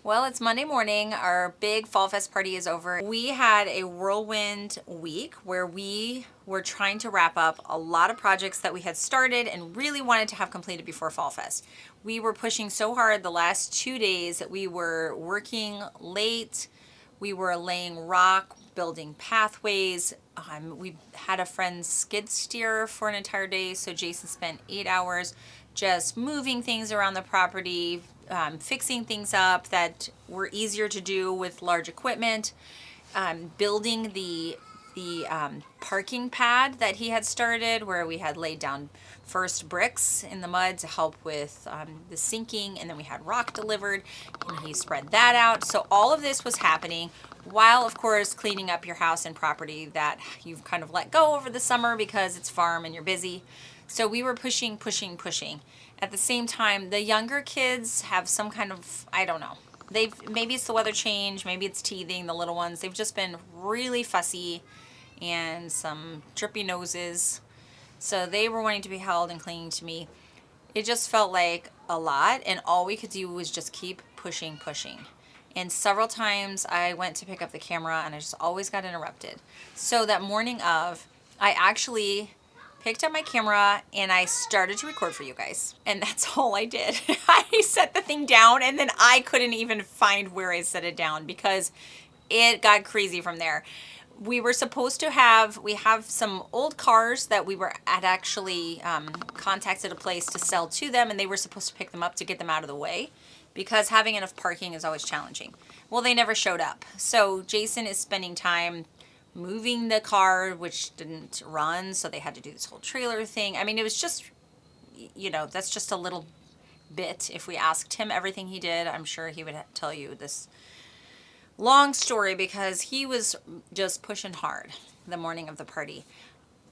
Well, it's Monday morning. Our big Fall Fest party is over. We had a whirlwind week where we were trying to wrap up a lot of projects that we had started and really wanted to have completed before Fall Fest. We were pushing so hard the last 2 days that we were working late. We were laying rock, building pathways. We had a friend's skid steer for an entire day, so Jason spent 8 hours just moving things around the property, fixing things up that were easier to do with large equipment, building the parking pad that he had started, where we had laid down first bricks in the mud to help with the sinking, and then we had rock delivered and he spread that out. So all of this was happening while, of course, cleaning up your house and property that you've kind of let go over the summer because it's farm and you're busy. So we were pushing. At the same time, the younger kids have some kind of, I don't know, maybe it's the weather change, maybe it's teething, the little ones. They've just been really fussy and some drippy noses. So they were wanting to be held and clinging to me. It just felt like a lot, and all we could do was just keep pushing. And several times I went to pick up the camera and I just always got interrupted. So that morning of, I actually picked up my camera and I started to record for you guys. And that's all I did. I set the thing down and then I couldn't even find where I set it down because it got crazy from there. We were supposed to have some old cars that we had actually contacted a place to sell to them, and they were supposed to pick them up to get them out of the way because having enough parking is always challenging. Well, they never showed up. So Jason is spending time moving the car, which didn't run, so they had to do this whole trailer thing. I mean, it was just, that's just a little bit. If we asked him everything he did, I'm sure he would tell you this long story because he was just pushing hard the morning of the party.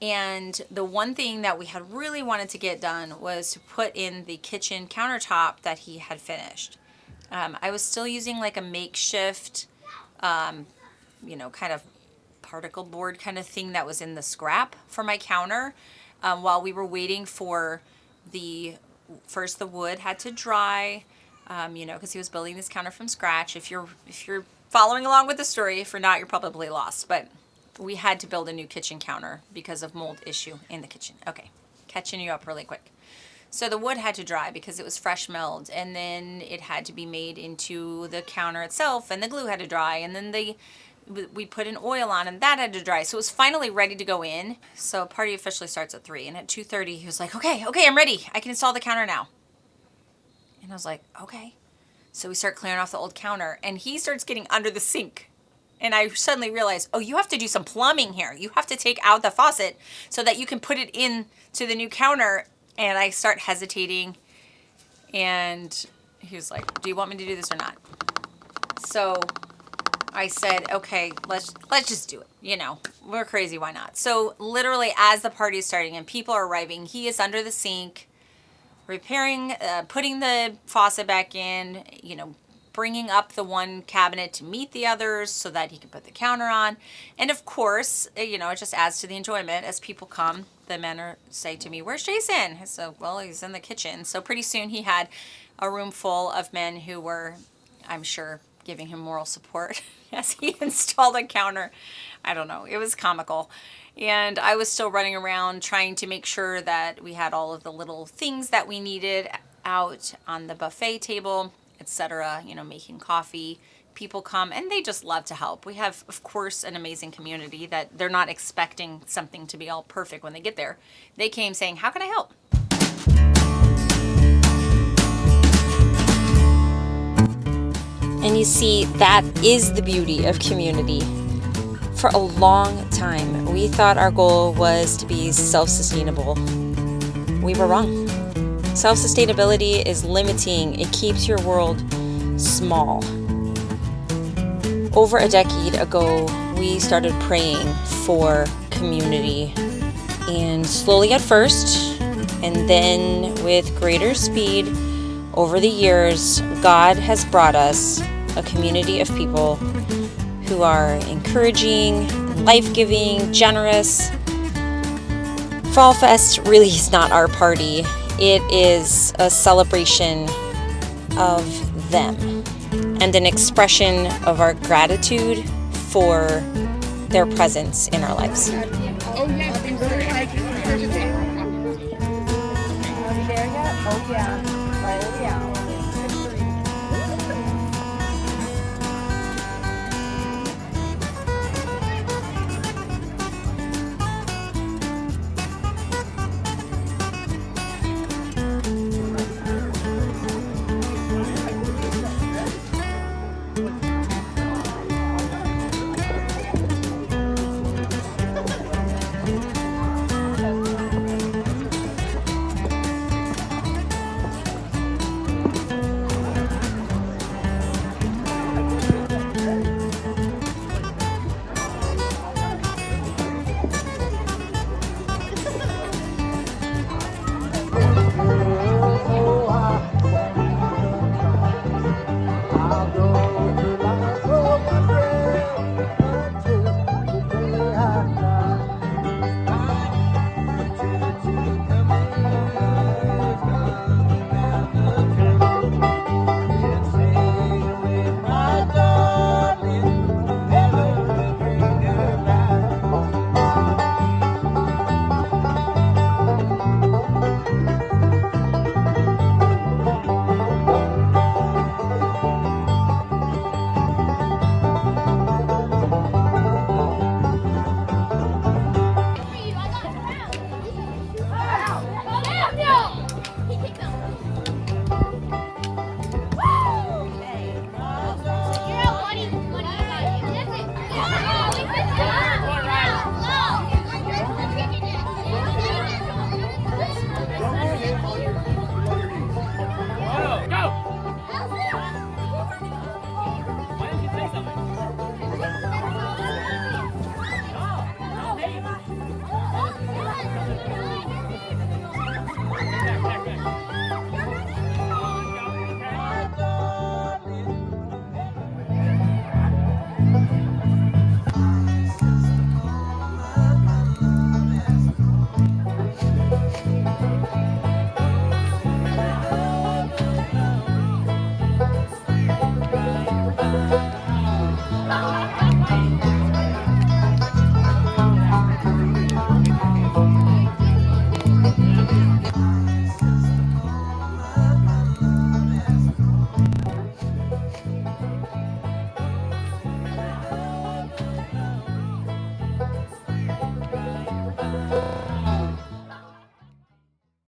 And the one thing that we had really wanted to get done was to put in the kitchen countertop that he had finished. I was still using like a makeshift, kind of particle board kind of thing that was in the scrap for my counter while we were waiting for the wood had to dry, because he was building this counter from scratch. If you're following along with the story, if you're not, you're probably lost, but we had to build a new kitchen counter because of mold issue in the kitchen. Okay, catching you up really quick. So the wood had to dry because it was fresh milled, and then it had to be made into the counter itself, and the glue had to dry, and then we put an oil on and that had to dry. So it was finally ready to go in. So party officially starts at 3, and at 2:30 he was like, okay, I'm ready. I can install the counter now. And I was like, okay. So we start clearing off the old counter and he starts getting under the sink. And I suddenly realized, oh, you have to do some plumbing here. You have to take out the faucet so that you can put it in to the new counter. And I start hesitating, and he was like, do you want me to do this or not? So I said, okay, let's just do it. We're crazy. Why not? So literally as the party is starting and people are arriving, he is under the sink, repairing, putting the faucet back in, bringing up the one cabinet to meet the others so that he can put the counter on. And of course, it just adds to the enjoyment as people come. The men say to me, where's Jason? I said, well, he's in the kitchen. So pretty soon he had a room full of men who were, I'm sure, giving him moral support as he installed a counter. I don't know. It was comical. And I was still running around trying to make sure that we had all of the little things that we needed out on the buffet table, etc., making coffee. People come and they just love to help. We have, of course, an amazing community that they're not expecting something to be all perfect when they get there. They came saying, how can I help? And you see, that is the beauty of community. For a long time, we thought our goal was to be self-sustainable. We were wrong. Self-sustainability is limiting. It keeps your world small. Over a decade ago, we started praying for community. And slowly at first, and then with greater speed, over the years, God has brought us a community of people who are encouraging, life-giving, generous. Fall Fest really is not our party. It is a celebration of them. and an expression of our gratitude for their presence in our lives. Oh, yes.